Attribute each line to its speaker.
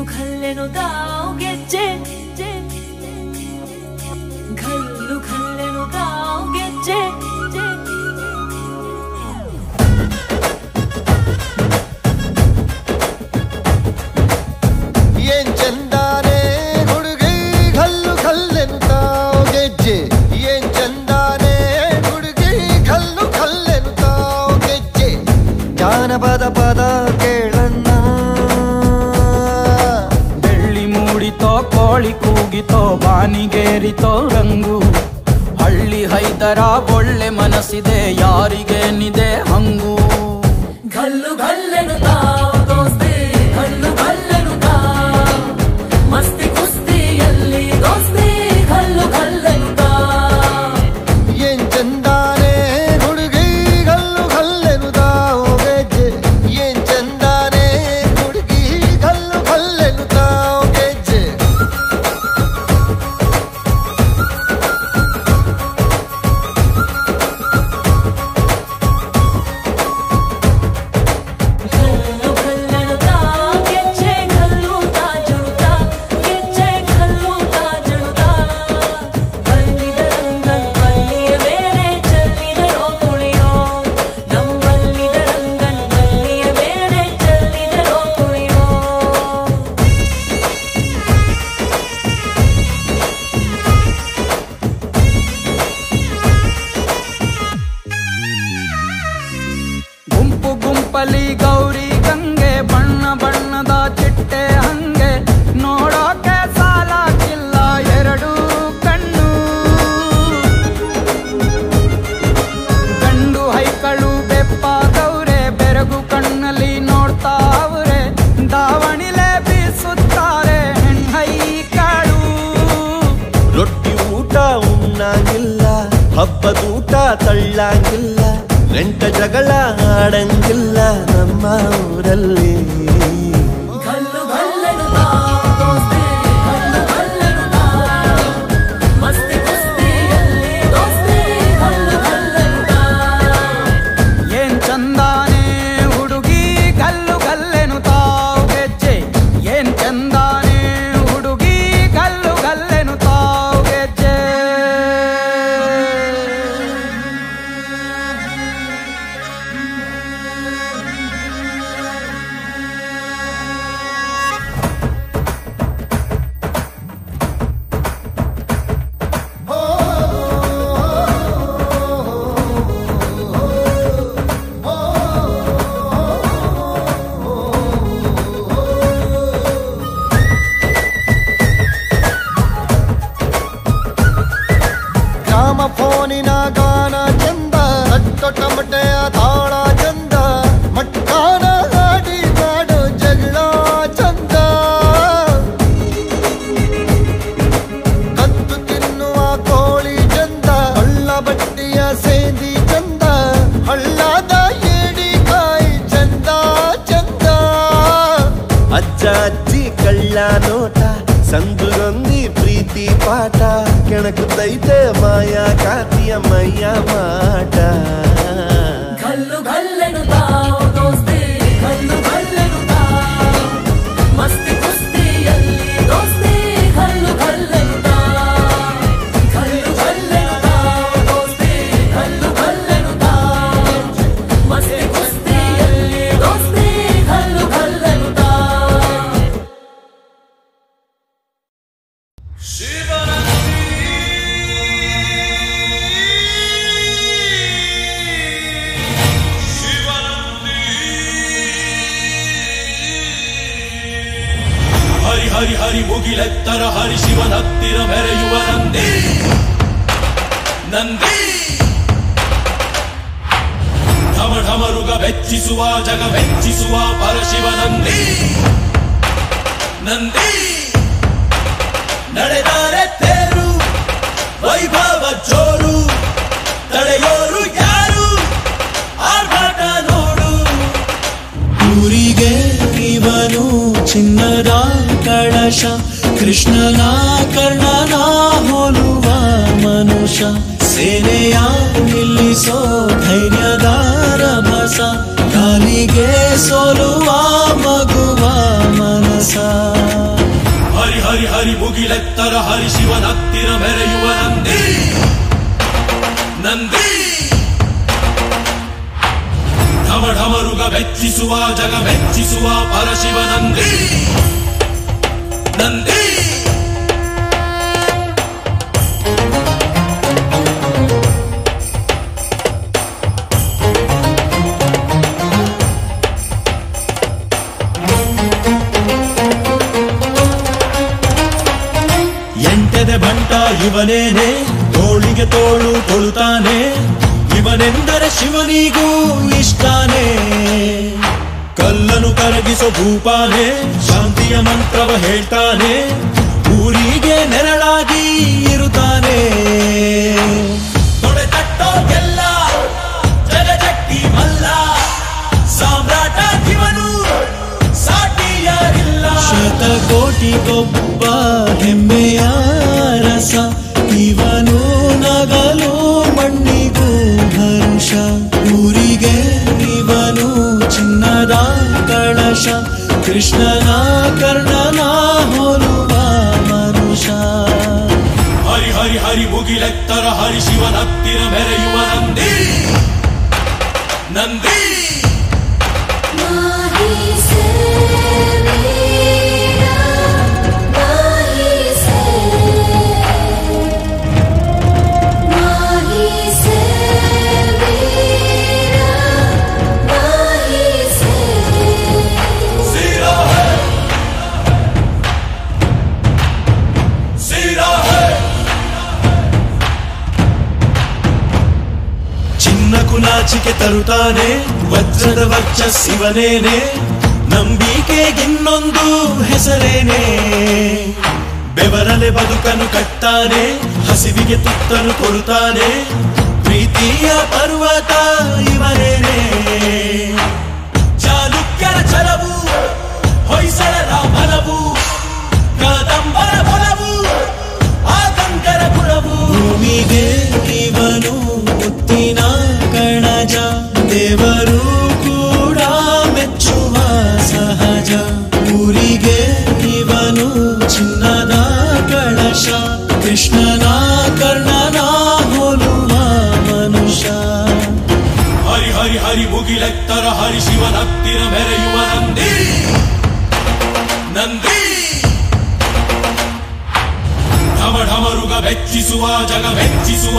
Speaker 1: ಖಲ್ಲೆನು ತಾವು ಗೆಜ್ಜೆ ಘಲ್ಲು ಖಲ್ಲೆನು ತಾವು ಗೆಜ್ಜೆ
Speaker 2: ಏನ್ ಚಂದಾನೆ ಹುಡುಗಿ ಘಲ್ಲು ಖಲ್ಲೆನು ತಾವು ಗೆಜ್ಜೆ ಏನ್ ಚಂದಾನೆ ಹುಡುಗಿ ಘಲ್ಲು ಖಲ್ಲೆನು ತಾವು ಗೆಜ್ಜೆ ಜಾನಪದ ಪದ ಕೇಳಣ್ಣ
Speaker 3: ಮೂಡಿತೋ ಕೋಳಿ ಕೂಗಿತೋ ಬಾನಿಗೇರಿತೋ ರಂಗು ಹಳ್ಳಿ ಹೈದರ ಒಳ್ಳೆ ಮನಸ್ಸಿದೆ ಯಾರಿಗೇನಿದೆ ಹಂಗು
Speaker 1: ಘಲ್ಲು ಘಲ್ಲೆನು ತಾವು ದೋಸ್ತಿ ಘಲ್ಲು ಘಲ್ಲೆನು ತಾವು ಮಸ್ತಿ ಕುಸ್ತಿಯಲ್ಲಿ ದೋಸ್ತಿ ಘಲ್ಲು ಘಲ್ಲೆನು ತಾವು
Speaker 2: ಏನ್ ಚಂದಾನೆ ಹುಡುಗಿ ಘಲ್ಲು ಘಲ್ಲೆನು ತಾವು ಗೆಜ್ಜೆ ಏನ್ ಚಂದಾನೆ ಹುಡುಗಿ ಘಲ್ಲು ಘಲ್ಲೆನು ತಾವು ಗೆಜ್ಜೆ
Speaker 1: ಘಲ್ಲು ಘಲ್ಲೆನು ತಾವು ಗೆಜ್ಜೆ ಘಲ್ಲು ತಾ ಜುಡುತ್ತಾ ಗೆಜ್ಜೆ ಘಲ್ಲು ತಾ ಜುಡುತ್ತಾ ಬಲ್ಲಿದ ರಂಗನ್ ಬಲ್ಲಿಯ ಬೇರೆ ಚೆಲ್ಲಿದರೋ ಕುಣಿಯೋ ನಮ್ಮಲ್ಲಿದ ರಂಗನ್ ಬಲ್ಲಿಯ ಬೇರೆ ಚೆಲ್ಲಿದರೋ ಕುಣಿಯೋ
Speaker 3: ಗುಂಪು ಗುಂಪಲಿ ಗೌರಿ ಗಂಗೆ ಬಣ್ಣ ಬಣ್ಣದ ಚಿಟ್ಟೆ ಹಂಗೆ ನೋಡೋಕೆ ಸಾಲಾಗಿಲ್ಲ ಎರಡು ಕಣ್ಣು ಗಂಡು ಹೈಕಳು ಬೆಪ್ಪಾದವ್ರೆ ಬೆರಗು ಕಣ್ಣಲ್ಲಿ ನೋಡ್ತಾವ್ರೆ ದಾವಣಿಲೆ ಬೀಸುತ್ತಾರೆ ಹೆಣ್ಣೈಕಳು
Speaker 2: ರೊಟ್ಟಿ ಊಟ ಉಣ್ಣಂಗಿಲ್ಲ ಹಬ್ಬದೂಟ ತಳ್ಳಂಗಿಲ್ಲ ಗಂಟ ಜಗಳ ಆಡಂಗಿಲ್ಲ ನಮ್ಮ ಊರಲ್ಲಿ
Speaker 1: ಘಲ್ಲು ಘಲ್ಲೆನು ತಾವು ದೋಸ್ತಿ ಘಲ್ಲು ಘಲ್ಲೆನು ತಾವು ಮಸ್ತಿ ಕುಸ್ತಿಯಲ್ಲಿ ದೋಸ್ತಿ ಘಲ್ಲು ಘಲ್ಲೆನು ತಾವು
Speaker 3: ಏನ್ ಚಂದಾನೆ ಹುಡುಗಿ ಗಲ್ಲು ಗಲ್ಲೆನು ತಾವು ಗೆಜ್ಜೆ ಏನ್ ಚಂದಾನೆ ಹುಡುಗಿ ಗಲ್ಲು ಗಲ್ಲೆನು ತಾವು ಗೆಜ್ಜೆ
Speaker 2: ಗ್ರಾಮ ಫೋನಿನ ಗಾನ ಚಂದ ಅಟ್ಟು ಟಮಟೆಯ ತಾಳ ಚಂದ ಮಟ್ಟಾನ ಹಾಡಿ ಮಾಡೋ ಜಗಳ ಚಂದ ಕತ್ತು ತಿನ್ನುವ ಕೋಳಿ ಚಂದ ಹಳ್ಳ ಬಟ್ಟಿಯ ಸೇದಿ ಚಂದ ಹಳ್ಳದ ಏಡಿಕಾಯಿ ಚಂದ ಚಂದ ಅಜ್ಜ ಅಜ್ಜಿ ಕಳ್ಳ ನೋಟ ಸಂದುಗೊಂದಿ ಪ್ರೀತಿ ಪಾಠ ಕೆಣಕುತ್ತೈತೆ ಮಾಯಾ ಕಾತಿಯ ಮೈಯ ಮಾಟ
Speaker 1: ಘಲ್ಲು ಘಲ್ಲೆನು ತಾವು ದೋಸ್ತಿ ಘಲ್ಲು ಘಲ್ಲೆನು ತಾವು ಮಸ್ತಿ ಕುಸ್ತಿಯಲ್ಲಿ ದೋಸ್ತಿ ಘಲ್ಲು ಘಲ್ಲೆನು ತಾವು ಘಲ್ಲು ಘಲ್ಲೆನು ತಾವು ದೋಸ್ತಿ ಘಲ್ಲು ಘಲ್ಲೆನು ತಾವು ಮಸ್ತಿ ಕುಸ್ತಿಯಲ್ಲಿ ದೋಸ್ತಿ ಘಲ್ಲು ಘಲ್ಲೆನು ತಾವು
Speaker 4: ಹರಿ ಹರಿ ಹರಿ ಮುಗಿಲೆತ್ತರ ಹರಿ ಶಿವನ ಹತ್ತಿರ ಮೆರೆಯುವ ನಂದಿ ನಂದಿ ಢಮ ಢಮರುಗ ಬೆಚ್ಚಿಸುವ ಜಗ ಮೆಚ್ಚಿಸುವ ಪರಶಿವ ನಂದಿ ನಂದಿ ನಡೆದಾರೆ ತೇರು ವೈಭವ ಜೋರು ತಡೆಯೋರು ಯಾರು ಆರ್ಭಟ ನೋಡು ಊರಿಗೆ ಇವನು ಚಿನ್ನದ ಕಳಶ ಕೃಷ್ಣನ ಕರ್ಣನ ಹೋಲುವ ಮನುಷ್ಯ ಸೇನೆಯ ನಿಲ್ಲಿಸೋ ಧೈರ್ಯದ ರಭಸ ಕಾಲಿಗೆ ಸೋಲುವ ಮಗುವ ಮನಸ ಹರಿ ಮುಗಿಲೆತ್ತರ ಹರಿ ಶಿವನತ್ತಿರ ಮೆರೆಯುವ ನಂದಿ ನಂದಿ ಢಮ ಢಮರುಗ ಮೆಚ್ಚಿಸುವ ಜಗ ಮೆಚ್ಚಿಸುವ ಪರಶಿವ ನಂದಿ ನಂದಿ ಎಂಟೆದೆ ಬಂಟ ಇವನೇನೆ ತೋಳಿಗೆ ತೋಳು ತೊಳುತ್ತಾನೆ ಇವನೆಂದರೆ ಶಿವನಿಗೂ ಇಷ್ಟಾನೆ ಕಲ್ಲನು ಕರಗಿಸೋ ಭೂಪಾನೆ ಶಾಂತಿಯ ಮಂತ್ರವ ಹೇಳ್ತಾನೆ ಊರಿಗೆ ನೆರಳಾಗಿ ಇರುತ್ತಾನೆ ತೊಡೆ ತಟ್ಟೋಗೆಲ್ಲ ಜಗಜಟ್ಟಿ ಮಲ್ಲ ಸಾಮ್ರಾಟ ಇವನು ಸಾಟಿ ಯಾರಿಲ್ಲ ಶತಕೋಟಿಗೊಬ್ಬ ಹೆಮ್ಮೆಯ ರಸ ಇವನು ನಗಲು ಮಣ್ಣಿಗೂ ಹರುಷ ಊರಿಗೆ ಇವನು ಚಿನ್ನದ ಕಳಶ ಕೃಷ್ಣನ ಕರ್ಣನ ಹೋಲುವ ಮನುಷ ಹರಿ ಹರಿ ಹರಿ ಮುಗಿಲೆತ್ತರ ಹರಿ ಶಿವನತ್ತಿರ ಮೆರೆಯುವ ನಂದಿ ನಂದಿ ನಾಚಿಕೆ ತರುತ್ತಾನೆ ವಜ್ರದ ವರ್ಚಸ್ಸಿವನೇನೆ ನಂಬಿಕೆಗಿನ್ನೊಂದು ಹೆಸರೇನೆ ಬೆವರಲೆ ಬದುಕನ್ನು ಕಟ್ತಾನೆ ಹಸಿವಿಗೆ ತುತ್ತನ್ನು ಕೊಡುತ್ತಾನೆ ಪ್ರೀತಿಯ ಪರ್ವತ ಇವನೇನೆ ಚಾಲುಕ್ಯರ ಛಲವು ಹೊಯ್ಸಳರ ಬಲವು ಕಾದಂಬರ ಬಲವು ಆತಂಕರ ಗುಣವು ಭೂಮಿಗೆ ಇವನು ಮುತ್ತಿನ ಕಣಜ ದೇವರು ಕೂಡ ಮೆಚ್ಚುವ ಸಹಜ ಊರಿಗೆ ಇವನು ಚಿನ್ನದ ಕಳಶ ಕೃಷ್ಣನ ಕರ್ಣನ ಹೋಲುವ ಮನುಷ್ಯ ಹರಿ ಹರಿ ಹರಿ ಮುಗಿಲೆತ್ತರ ಹರಿ ಶಿವನತ್ತಿರ ಮೆರೆಯುವ ನಂದಿ ನಂದಿ ಢಮ ಢಮರುಗ ಮೆಚ್ಚಿಸುವ ಜಗ ಮೆಚ್ಚಿಸುವ